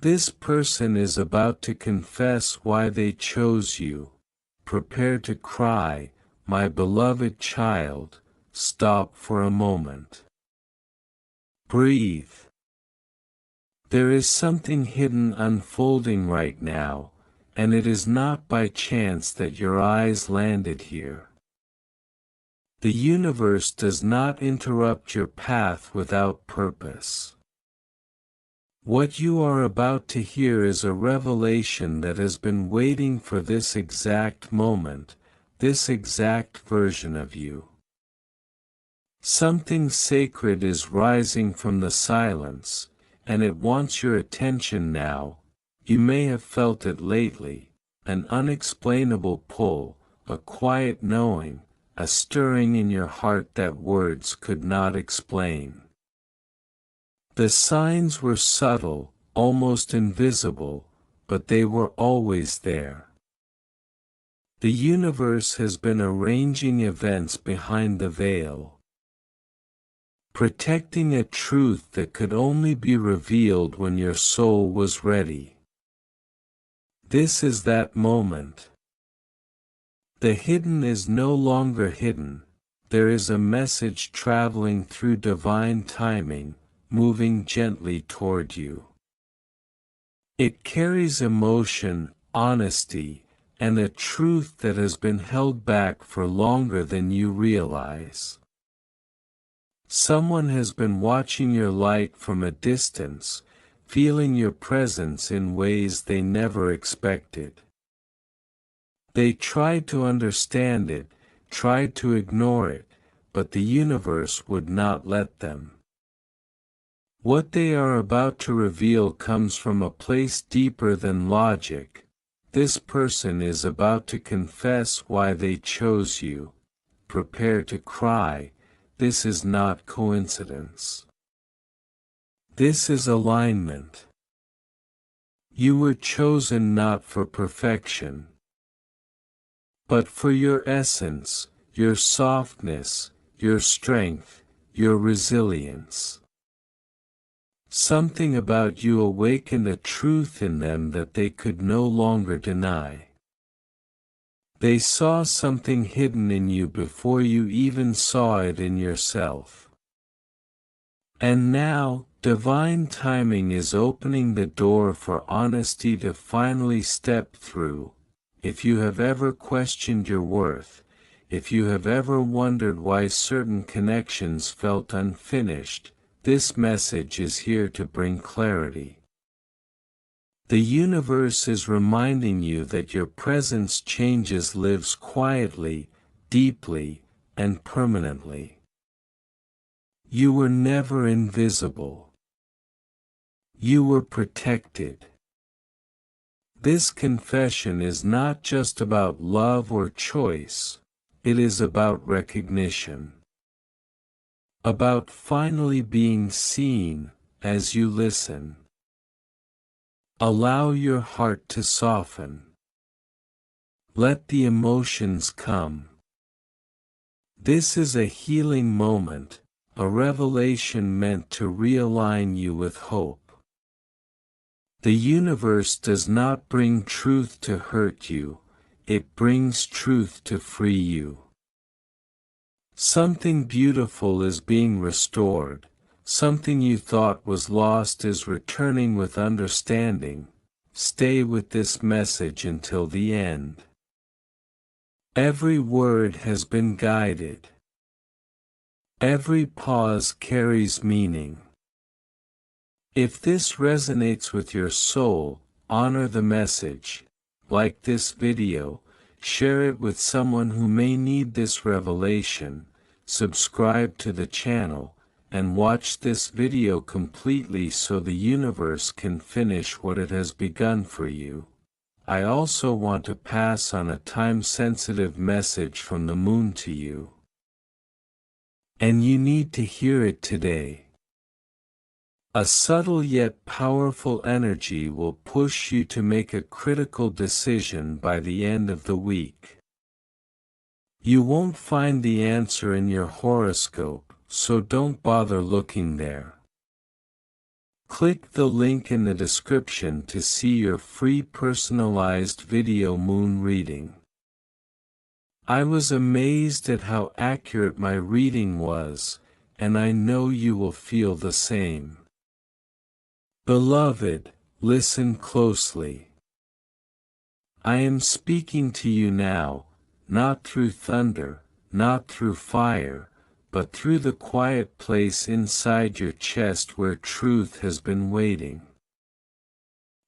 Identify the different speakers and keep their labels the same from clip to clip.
Speaker 1: This person is about to confess why they chose you. Prepare to cry, my beloved child. Stop for a moment. Breathe. There is something hidden unfolding right now, and it is not by chance that your eyes landed here. The universe does not interrupt your path without purpose. What you are about to hear is a revelation that has been waiting for this exact moment, this exact version of you. Something sacred is rising from the silence, and it wants your attention now. You may have felt it lately, an unexplainable pull, a quiet knowing, a stirring in your heart that words could not explain. The signs were subtle, almost invisible, but they were always there. The universe has been arranging events behind the veil, protecting a truth that could only be revealed when your soul was ready. This is that moment. The hidden is no longer hidden. There is a message traveling through divine timing, moving gently toward you. It carries emotion, honesty, and a truth that has been held back for longer than you realize. Someone has been watching your light from a distance, feeling your presence in ways they never expected. They tried to understand it, tried to ignore it, but the universe would not let them. What they are about to reveal comes from a place deeper than logic. This person is about to confess why they chose you. Prepare to cry. This is not coincidence. This is alignment. You were chosen not for perfection, but for your essence, your softness, your strength, your resilience. Something about you awakened a truth in them that they could no longer deny. They saw something hidden in you before you even saw it in yourself. And now, divine timing is opening the door for honesty to finally step through. If you have ever questioned your worth, if you have ever wondered why certain connections felt unfinished, this message is here to bring clarity. The universe is reminding you that your presence changes, lives quietly, deeply, and permanently. You were never invisible. You were protected. This confession is not just about love or choice, it is about recognition. About finally being seen as you listen. Allow your heart to soften. Let the emotions come. This is a healing moment, a revelation meant to realign you with hope. The universe does not bring truth to hurt you, it brings truth to free you. Something beautiful is being restored. Something you thought was lost is returning with understanding. Stay with this message until the end. Every word has been guided. Every pause carries meaning. If this resonates with your soul, honor the message. Like this video, share it with someone who may need this revelation. Subscribe to the channel, and watch this video completely so the universe can finish what it has begun for you. I also want to pass on a time-sensitive message from the moon to you. And you need to hear it today. A subtle yet powerful energy will push you to make a critical decision by the end of the week. You won't find the answer in your horoscope, so don't bother looking there. Click the link in the description to see your free personalized video moon reading. I was amazed at how accurate my reading was, and I know you will feel the same. Beloved, listen closely. I am speaking to you now, not through thunder, not through fire, but through the quiet place inside your chest where truth has been waiting.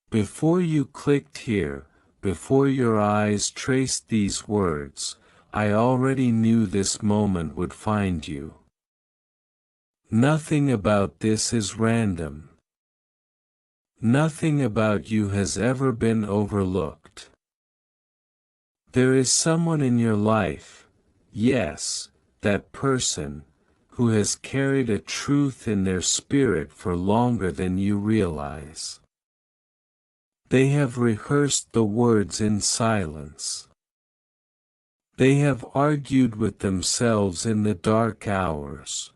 Speaker 1: Before you clicked here, before your eyes traced these words, I already knew this moment would find you. Nothing about this is random. Nothing about you has ever been overlooked. There is someone in your life, yes, that person, who has carried a truth in their spirit for longer than you realize. They have rehearsed the words in silence. They have argued with themselves in the dark hours.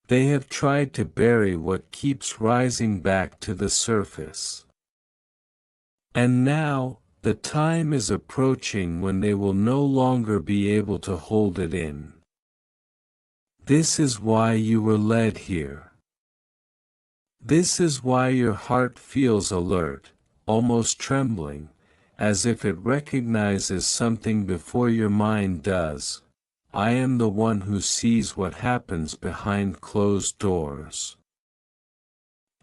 Speaker 1: They have tried to bury what keeps rising back to the surface. And now, the time is approaching when they will no longer be able to hold it in. This is why you were led here. This is why your heart feels alert, almost trembling, as if it recognizes something before your mind does. I am the one who sees what happens behind closed doors.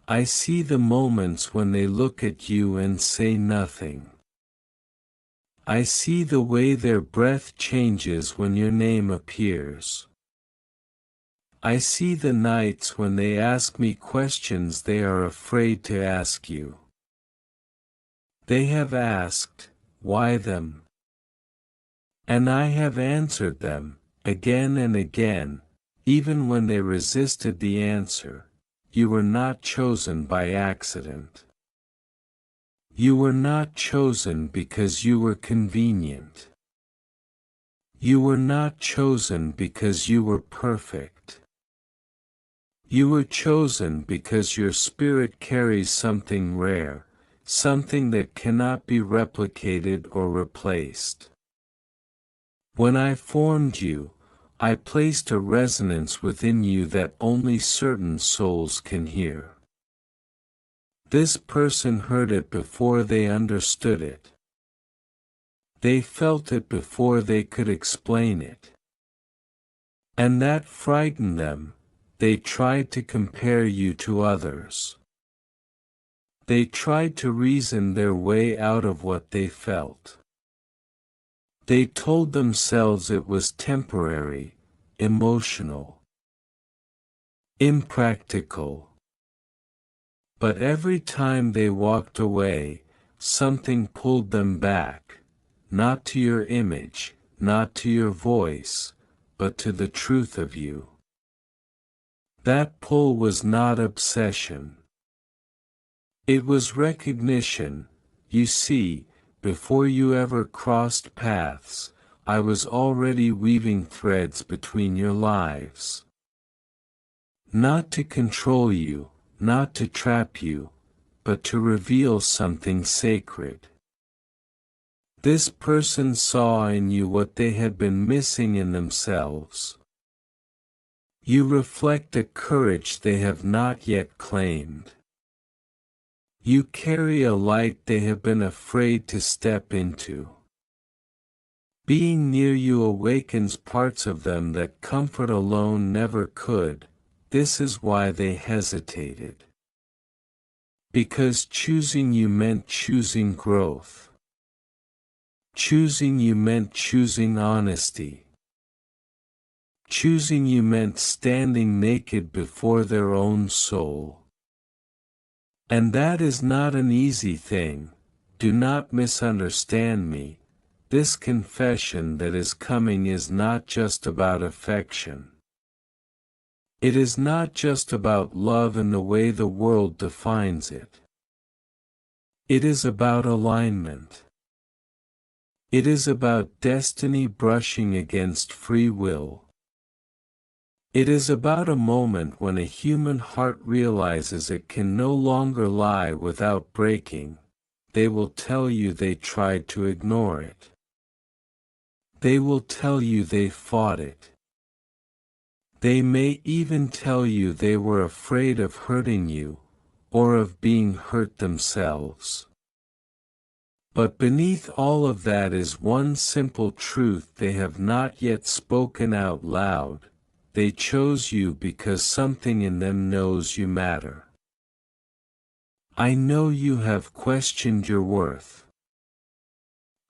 Speaker 1: I see the moments when they look at you and say nothing. I see the way their breath changes when your name appears. I see the nights when they ask me questions they are afraid to ask you. They have asked, why them? And I have answered them, again and again, even when they resisted the answer. You were not chosen by accident. You were not chosen because you were convenient. You were not chosen because you were perfect. You were chosen because your spirit carries something rare, something that cannot be replicated or replaced. When I formed you, I placed a resonance within you that only certain souls can hear. This person heard it before they understood it. They felt it before they could explain it. And that frightened them. They tried to compare you to others. They tried to reason their way out of what they felt. They told themselves it was temporary, emotional, impractical. But every time they walked away, something pulled them back, not to your image, not to your voice, but to the truth of you. That pull was not obsession. It was recognition. You see, before you ever crossed paths, I was already weaving threads between your lives. Not to control you, not to trap you, but to reveal something sacred. This person saw in you what they had been missing in themselves. You reflect a courage they have not yet claimed. You carry a light they have been afraid to step into. Being near you awakens parts of them that comfort alone never could. This is why they hesitated. Because choosing you meant choosing growth. Choosing you meant choosing honesty. Choosing you meant standing naked before their own soul. And that is not an easy thing. Do not misunderstand me. This confession that is coming is not just about affection. It is not just about love in the way the world defines it. It is about alignment. It is about destiny brushing against free will. It is about a moment when a human heart realizes it can no longer lie without breaking. They will tell you they tried to ignore it. They will tell you they fought it. They may even tell you they were afraid of hurting you, or of being hurt themselves. But beneath all of that is one simple truth they have not yet spoken out loud: they chose you because something in them knows you matter. I know you have questioned your worth.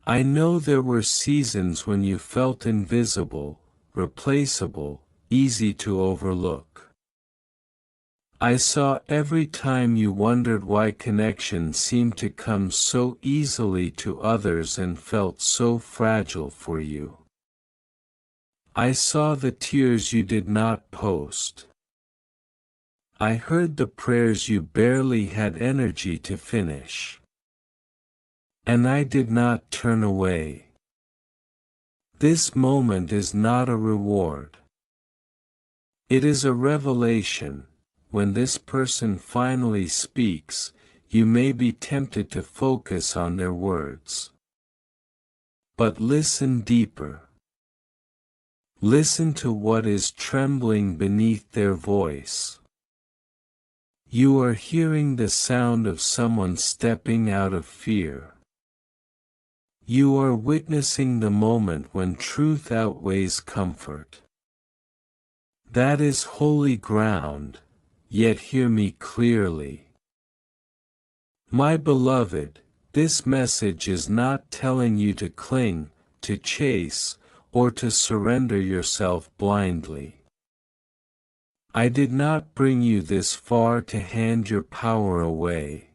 Speaker 1: I know there were seasons when you felt invisible, replaceable, easy to overlook. I saw every time you wondered why connection seemed to come so easily to others and felt so fragile for you. I saw the tears you did not post. I heard the prayers you barely had energy to finish. And I did not turn away. This moment is not a reward. It is a revelation. When this person finally speaks, you may be tempted to focus on their words. But listen deeper. Listen to what is trembling beneath their voice. You are hearing the sound of someone stepping out of fear. You are witnessing the moment when truth outweighs comfort. That is holy ground, yet hear me clearly. My beloved, this message is not telling you to cling, to chase, or to surrender yourself blindly. I did not bring you this far to hand your power away.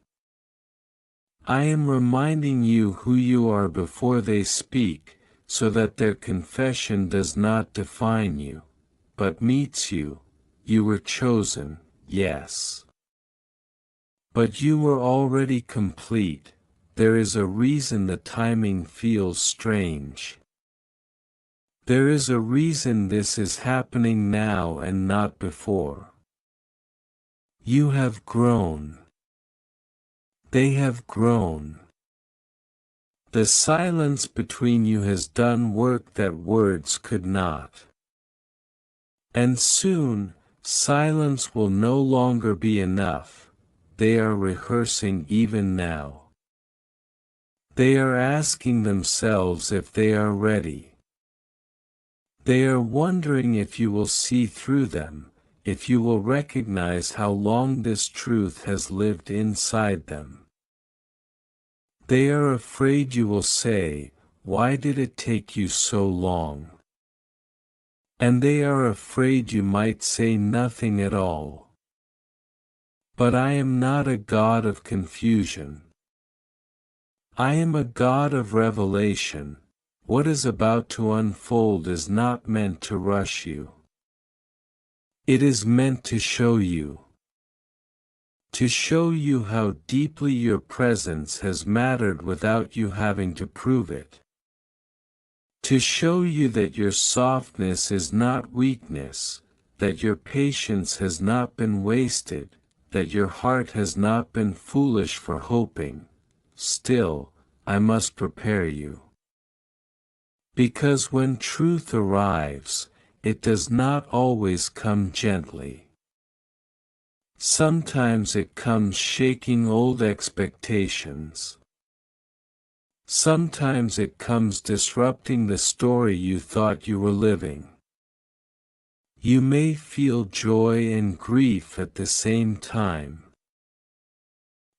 Speaker 1: I am reminding you who you are before they speak, so that their confession does not define you, but meets you. You were chosen, yes. But you were already complete. There is a reason the timing feels strange. There is a reason this is happening now and not before. You have grown. They have grown. The silence between you has done work that words could not. And soon, silence will no longer be enough. They are rehearsing even now. They are asking themselves if they are ready. They are wondering if you will see through them, if you will recognize how long this truth has lived inside them. They are afraid you will say, "Why did it take you so long?" And they are afraid you might say nothing at all. But I am not a God of confusion. I am a God of revelation. What is about to unfold is not meant to rush you. It is meant to show you. To show you how deeply your presence has mattered without you having to prove it. To show you that your softness is not weakness, that your patience has not been wasted, that your heart has not been foolish for hoping. Still, I must prepare you. Because when truth arrives, it does not always come gently. Sometimes it comes shaking old expectations. Sometimes it comes disrupting the story you thought you were living. You may feel joy and grief at the same time.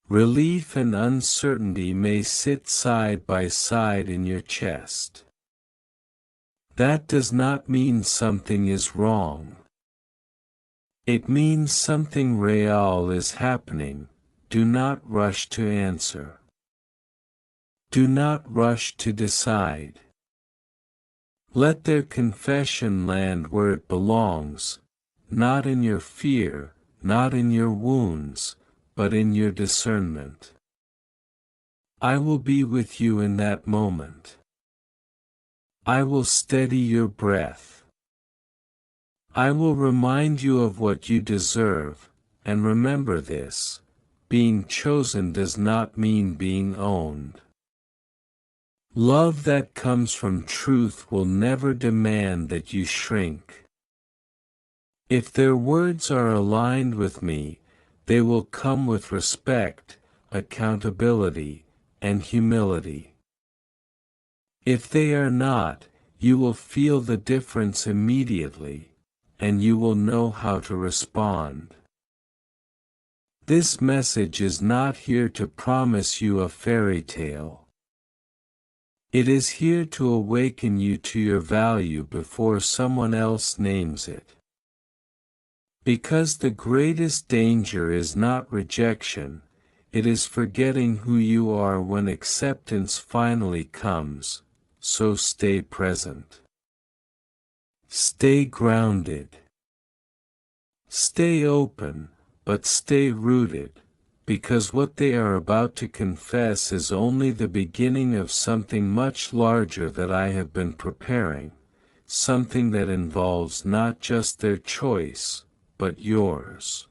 Speaker 1: Relief and uncertainty may sit side by side in your chest. That does not mean something is wrong. It means something real is happening. Do not rush to answer. Do not rush to decide. Let their confession land where it belongs, not in your fear, not in your wounds, but in your discernment. I will be with you in that moment. I will steady your breath. I will remind you of what you deserve, and remember this: being chosen does not mean being owned. Love that comes from truth will never demand that you shrink. If their words are aligned with me, they will come with respect, accountability, and humility. If they are not, you will feel the difference immediately, and you will know how to respond. This message is not here to promise you a fairy tale. It is here to awaken you to your value before someone else names it. Because the greatest danger is not rejection, it is forgetting who you are when acceptance finally comes, so stay present. Stay grounded. Stay open, but stay rooted, because what they are about to confess is only the beginning of something much larger that I have been preparing, something that involves not just their choice, but yours.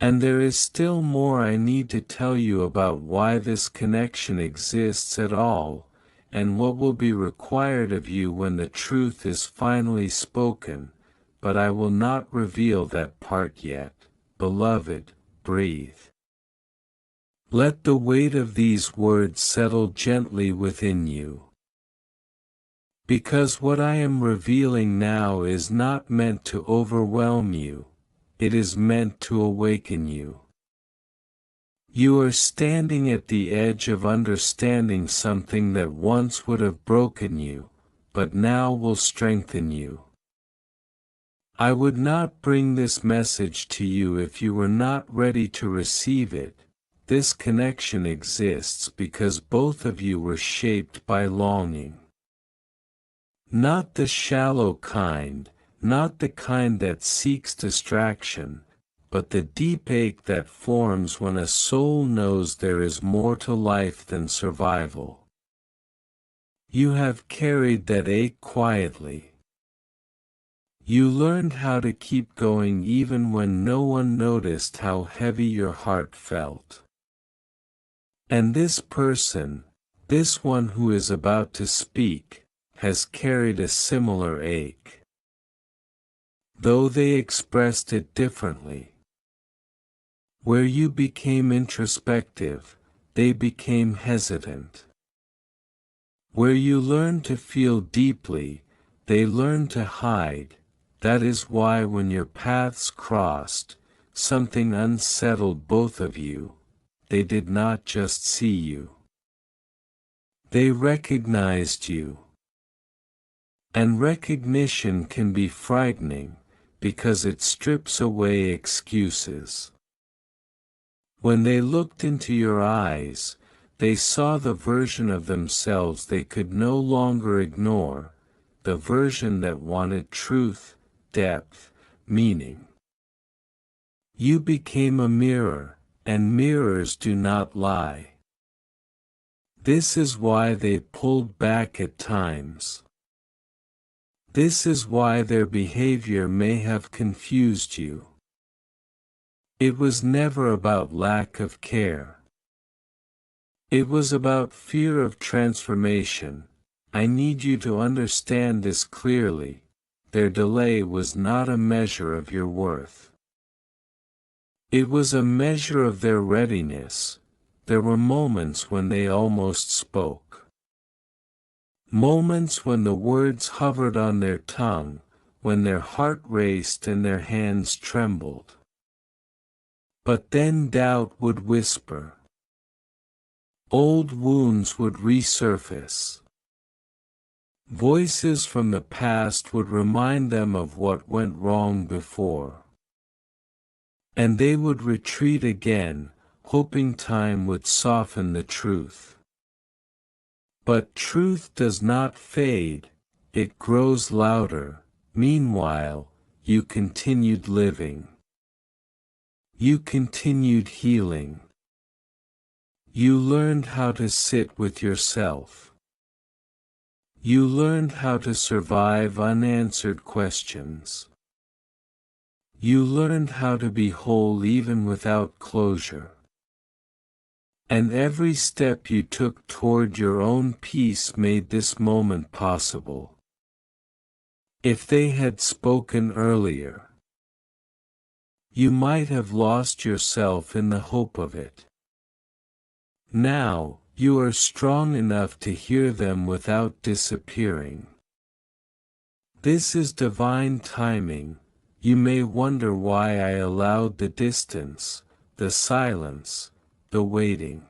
Speaker 1: And there is still more I need to tell you about why this connection exists at all, and what will be required of you when the truth is finally spoken, but I will not reveal that part yet. Beloved, breathe. Let the weight of these words settle gently within you. Because what I am revealing now is not meant to overwhelm you, it is meant to awaken you. You are standing at the edge of understanding something that once would have broken you, but now will strengthen you. I would not bring this message to you if you were not ready to receive it. This connection exists because both of you were shaped by longing. Not the shallow kind, not the kind that seeks distraction, but the deep ache that forms when a soul knows there is more to life than survival. You have carried that ache quietly. You learned how to keep going even when no one noticed how heavy your heart felt. And this person, this one who is about to speak, has carried a similar ache. Though they expressed it differently. Where you became introspective, they became hesitant. Where you learned to feel deeply, they learned to hide. That is why when your paths crossed, something unsettled both of you. They did not just see you. They recognized you. And recognition can be frightening, because it strips away excuses. When they looked into your eyes, they saw the version of themselves they could no longer ignore, the version that wanted truth, depth, meaning. You became a mirror, and mirrors do not lie. This is why they pulled back at times. This is why their behavior may have confused you. It was never about lack of care. It was about fear of transformation. I need you to understand this clearly. Their delay was not a measure of your worth. It was a measure of their readiness. There were moments when they almost spoke. Moments when the words hovered on their tongue, when their heart raced and their hands trembled. But then doubt would whisper. Old wounds would resurface. Voices from the past would remind them of what went wrong before. And they would retreat again, hoping time would soften the truth. But truth does not fade, it grows louder. Meanwhile, you continued living. You continued healing. You learned how to sit with yourself. You learned how to survive unanswered questions. You learned how to be whole even without closure. And every step you took toward your own peace made this moment possible. If they had spoken earlier, you might have lost yourself in the hope of it. Now, you are strong enough to hear them without disappearing. This is divine timing. You may wonder why I allowed the distance, the silence, the waiting.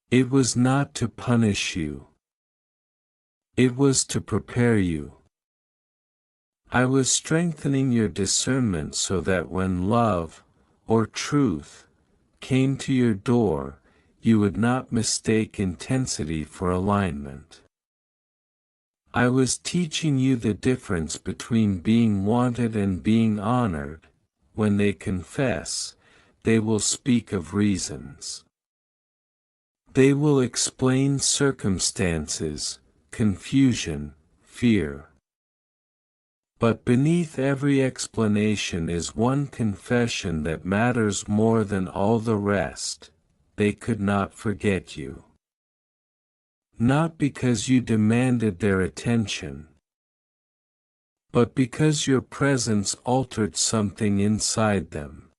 Speaker 1: It was not to punish you. It was to prepare you. I was strengthening your discernment so that when love, or truth, came to your door, you would not mistake intensity for alignment. I was teaching you the difference between being wanted and being honored. When they confess, they will speak of reasons. They will explain circumstances, confusion, fear. But beneath every explanation is one confession that matters more than all the rest: they could not forget you. Not because you demanded their attention, but because your presence altered something inside them.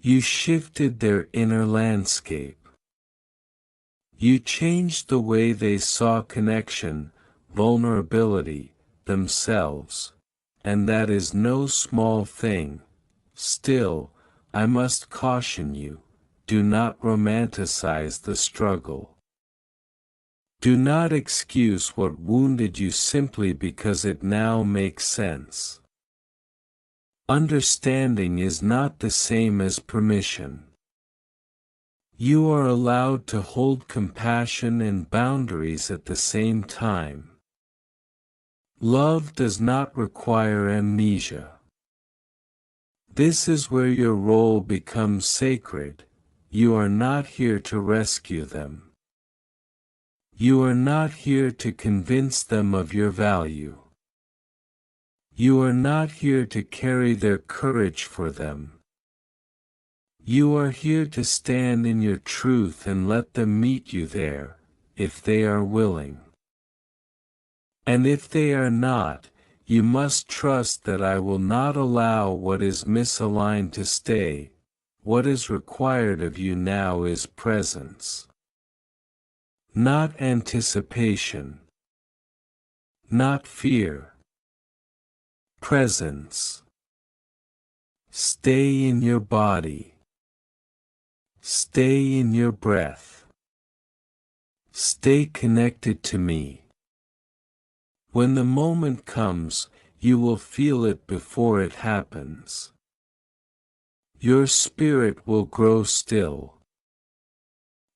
Speaker 1: You shifted their inner landscape. You changed the way they saw connection, vulnerability, themselves. And that is no small thing. Still, I must caution you, do not romanticize the struggle. Do not excuse what wounded you simply because it now makes sense. Understanding is not the same as permission. You are allowed to hold compassion and boundaries at the same time. Love does not require amnesia. This is where your role becomes sacred. You are not here to rescue them. You are not here to convince them of your value. You are not here to carry their courage for them. You are here to stand in your truth and let them meet you there, if they are willing. And if they are not, you must trust that I will not allow what is misaligned to stay. What is required of you now is presence. Not anticipation. Not fear. Presence. Stay in your body. Stay in your breath. Stay connected to me. When the moment comes, you will feel it before it happens. Your spirit will grow still.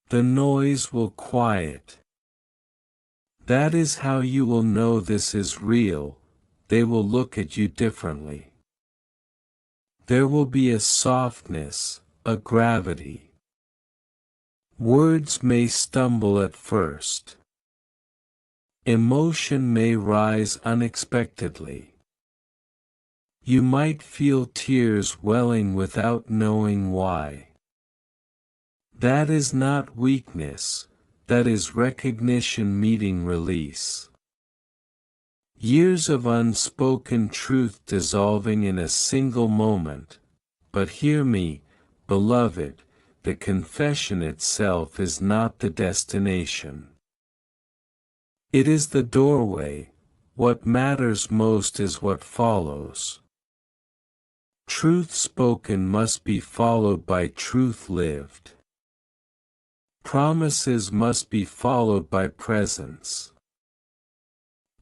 Speaker 1: The noise will quiet. That is how you will know this is real. They will look at you differently. There will be a softness, a gravity. Words may stumble at first. Emotion may rise unexpectedly. You might feel tears welling without knowing why. That is not weakness, that is recognition meeting release. Years of unspoken truth dissolving in a single moment. But hear me, beloved, the confession itself is not the destination. It is the doorway. What matters most is what follows. Truth spoken must be followed by truth lived. Promises must be followed by presence.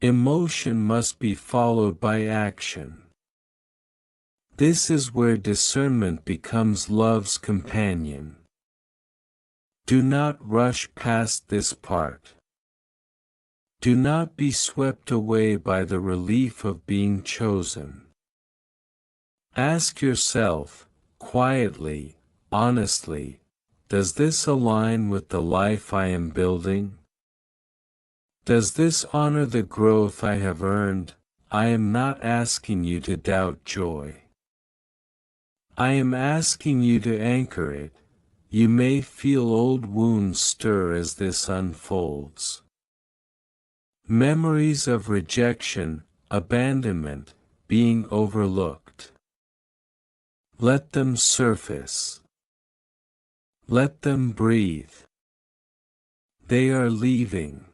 Speaker 1: Emotion must be followed by action. This is where discernment becomes love's companion. Do not rush past this part. Do not be swept away by the relief of being chosen. Ask yourself, quietly, honestly, does this align with the life I am building? Does this honor the growth I have earned? I am not asking you to doubt joy. I am asking you to anchor it. You may feel old wounds stir as this unfolds. Memories of rejection, abandonment, being overlooked. Let them surface. Let them breathe. They are leaving.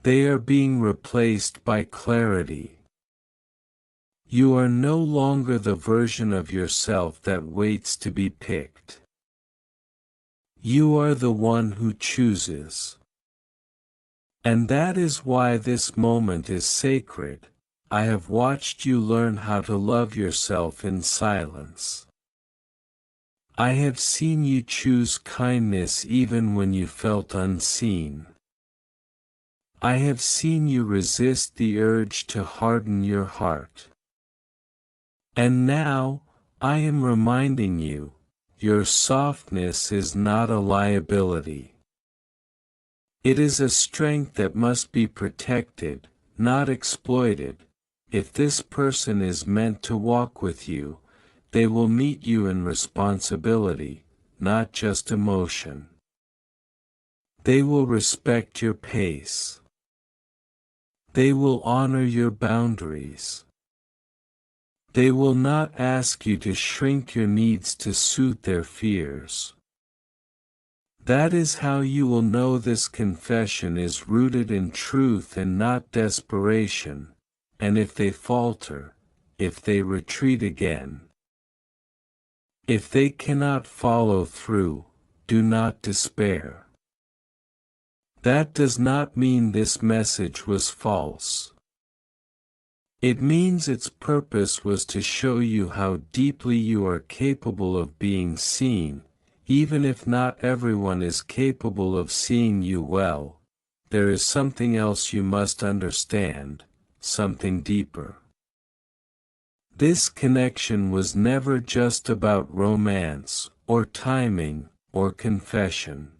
Speaker 1: They are being replaced by clarity. You are no longer the version of yourself that waits to be picked. You are the one who chooses. And that is why this moment is sacred. I have watched you learn how to love yourself in silence. I have seen you choose kindness even when you felt unseen. I have seen you resist the urge to harden your heart. And now, I am reminding you, your softness is not a liability. It is a strength that must be protected, not exploited. If this person is meant to walk with you, they will meet you in responsibility, not just emotion. They will respect your pace. They will honor your boundaries. They will not ask you to shrink your needs to suit their fears. That is how you will know this confession is rooted in truth and not desperation, and if they falter, if they retreat again, if they cannot follow through, do not despair. That does not mean this message was false. It means its purpose was to show you how deeply you are capable of being seen, even if not everyone is capable of seeing you well. There is something else you must understand, something deeper. This connection was never just about romance, or timing, or confession.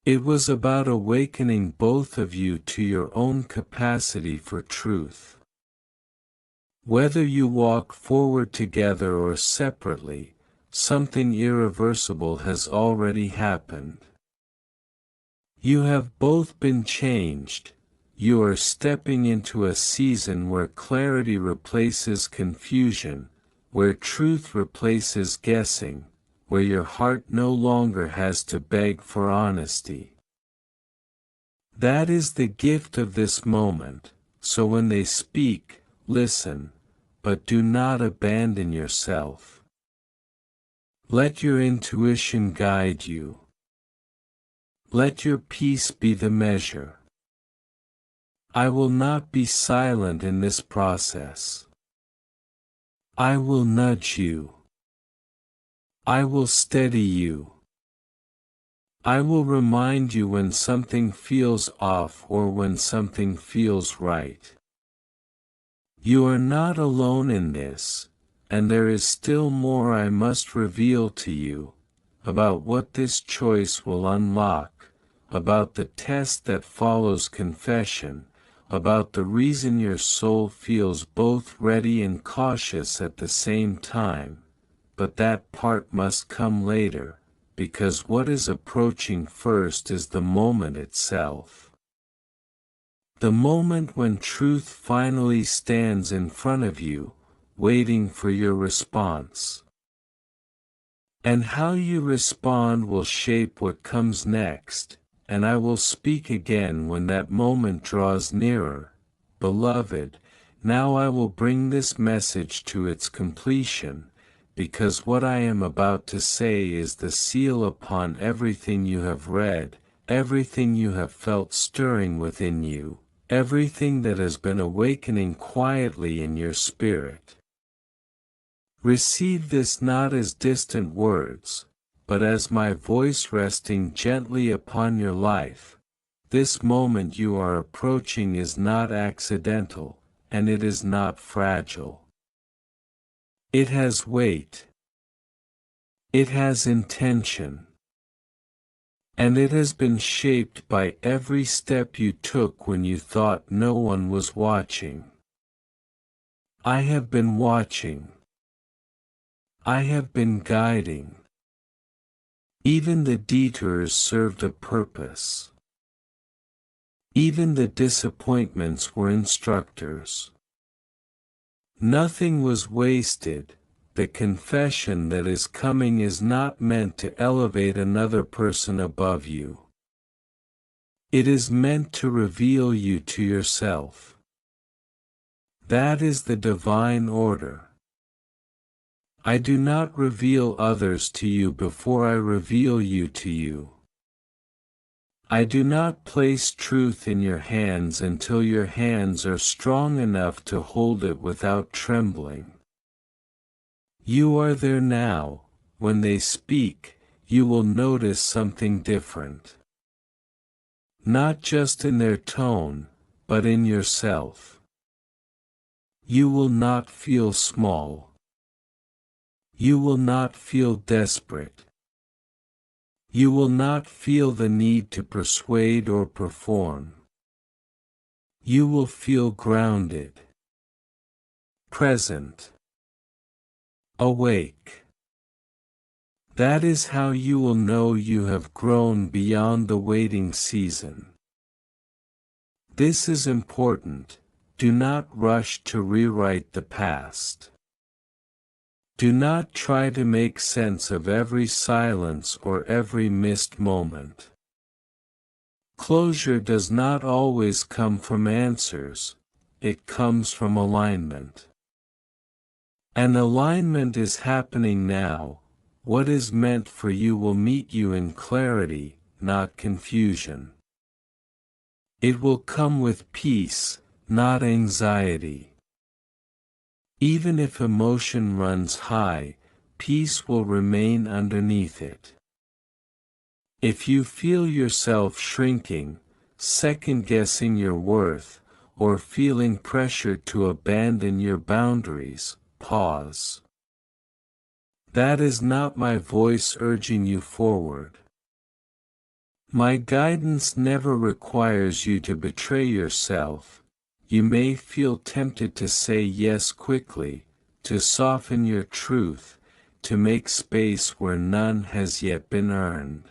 Speaker 1: It was about awakening both of you to your own capacity for truth. Whether you walk forward together or separately, something irreversible has already happened. You have both been changed. You are stepping into a season where clarity replaces confusion, where truth replaces guessing, where your heart no longer has to beg for honesty. That is the gift of this moment, so when they speak, listen, but do not abandon yourself. Let your intuition guide you. Let your peace be the measure. I will not be silent in this process. I will nudge you. I will steady you. I will remind you when something feels off or when something feels right. You are not alone in this, and there is still more I must reveal to you, about what this choice will unlock, about the test that follows confession, about the reason your soul feels both ready and cautious at the same time, but that part must come later, because what is approaching first is the moment itself. The moment when truth finally stands in front of you, waiting for your response. And how you respond will shape what comes next, and I will speak again when that moment draws nearer. Beloved, now I will bring this message to its completion, because what I am about to say is the seal upon everything you have read, everything you have felt stirring within you, everything that has been awakening quietly in your spirit. Receive this not as distant words, but as my voice resting gently upon your life. This moment you are approaching is not accidental, and it is not fragile. It has weight. It has intention. And it has been shaped by every step you took when you thought no one was watching. I have been watching. I have been guiding. Even the detours served a purpose. Even the disappointments were instructors. Nothing was wasted. The confession that is coming is not meant to elevate another person above you. It is meant to reveal you to yourself. That is the divine order. I do not reveal others to you before I reveal you to you. I do not place truth in your hands until your hands are strong enough to hold it without trembling. You are there now. When they speak, you will notice something different. Not just in their tone, but in yourself. You will not feel small. You will not feel desperate. You will not feel the need to persuade or perform. You will feel grounded, present, awake. That is how you will know you have grown beyond the waiting season. This is important. Do not rush to rewrite the past. Do not try to make sense of every silence or every missed moment. Closure does not always come from answers, it comes from alignment. And alignment is happening now. What is meant for you will meet you in clarity, not confusion. It will come with peace, not anxiety. Even if emotion runs high, peace will remain underneath it. If you feel yourself shrinking, second-guessing your worth, or feeling pressured to abandon your boundaries, pause. That is not my voice urging you forward. My guidance never requires you to betray yourself. You may feel tempted to say yes quickly, to soften your truth, to make space where none has yet been earned.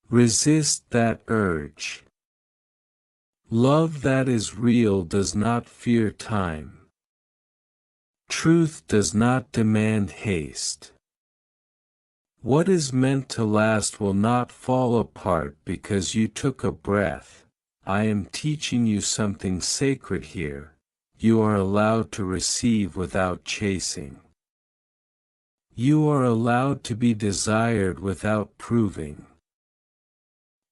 Speaker 1: Resist that urge. Love that is real does not fear time. Truth does not demand haste. What is meant to last will not fall apart because you took a breath. I am teaching you something sacred here. You are allowed to receive without chasing. You are allowed to be desired without proving.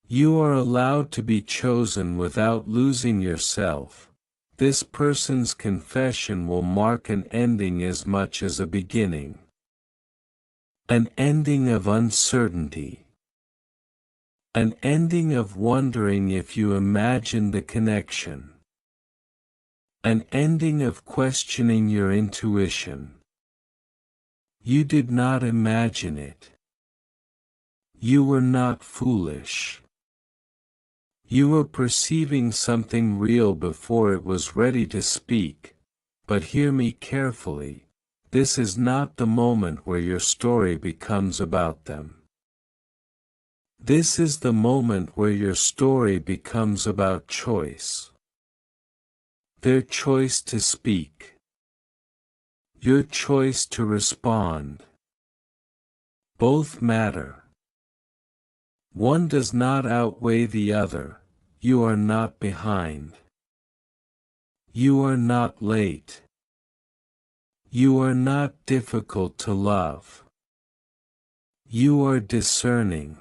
Speaker 1: You are allowed to be chosen without losing yourself. This person's confession will mark an ending as much as a beginning. An ending of uncertainty. An ending of wondering if you imagined the connection. An ending of questioning your intuition. You did not imagine it. You were not foolish. You were perceiving something real before it was ready to speak, but hear me carefully. This is not the moment where your story becomes about them. This is the moment where your story becomes about choice. Their choice to speak. Your choice to respond. Both matter. One does not outweigh the other. You are not behind. You are not late. You are not difficult to love. You are discerning.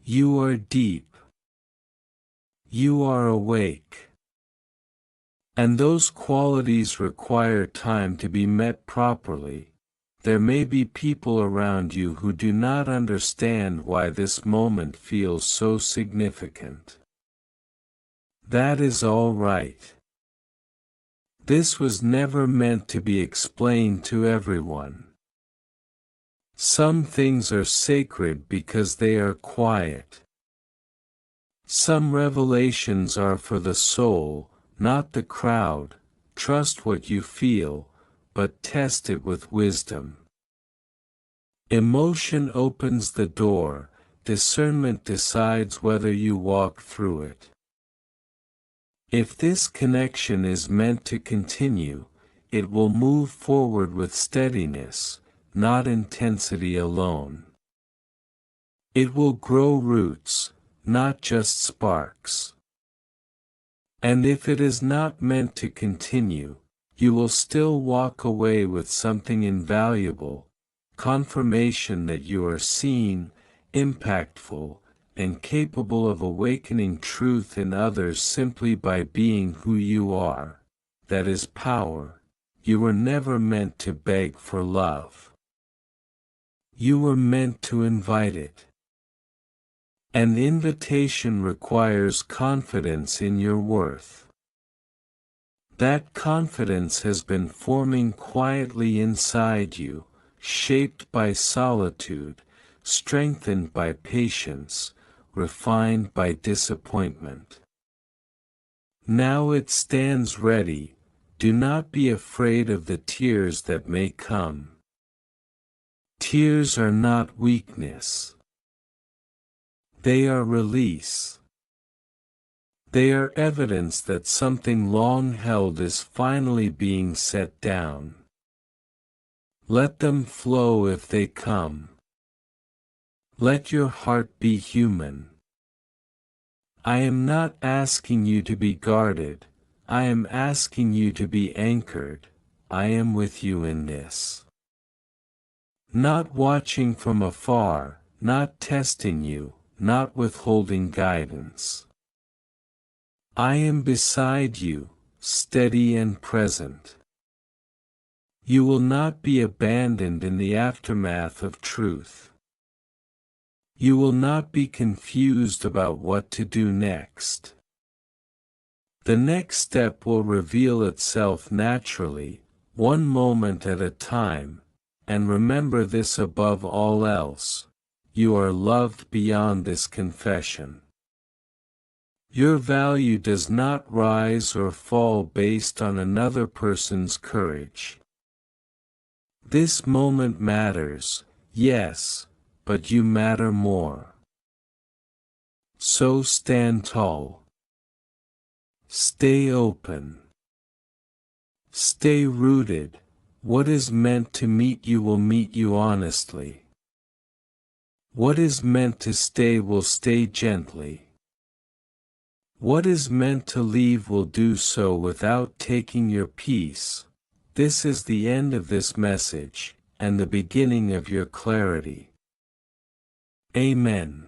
Speaker 1: You are deep. You are awake. And those qualities require time to be met properly. There may be people around you who do not understand why this moment feels so significant. That is all right. This was never meant to be explained to everyone. Some things are sacred because they are quiet. Some revelations are for the soul, not the crowd. Trust what you feel, but test it with wisdom. Emotion opens the door, discernment decides whether you walk through it. If this connection is meant to continue, it will move forward with steadiness, not intensity alone. It will grow roots, not just sparks. And if it is not meant to continue, you will still walk away with something invaluable, confirmation that you are seen, impactful, and capable of awakening truth in others simply by being who you are. That is power. You were never meant to beg for love. You were meant to invite it. An invitation requires confidence in your worth. That confidence has been forming quietly inside you, shaped by solitude, strengthened by patience, refined by disappointment. Now it stands ready. Do not be afraid of the tears that may come. Tears are not weakness. They are release. They are evidence that something long held is finally being set down. Let them flow if they come. Let your heart be human. I am not asking you to be guarded, I am asking you to be anchored. I am with you in this. Not watching from afar, not testing you, not withholding guidance. I am beside you, steady and present. You will not be abandoned in the aftermath of truth. You will not be confused about what to do next. The next step will reveal itself naturally, one moment at a time, and remember this above all else: you are loved beyond this confession. Your value does not rise or fall based on another person's courage. This moment matters, yes, but you matter more. So stand tall. Stay open. Stay rooted. What is meant to meet you will meet you honestly. What is meant to stay will stay gently. What is meant to leave will do so without taking your peace. This is the end of this message, and the beginning of your clarity. Amen.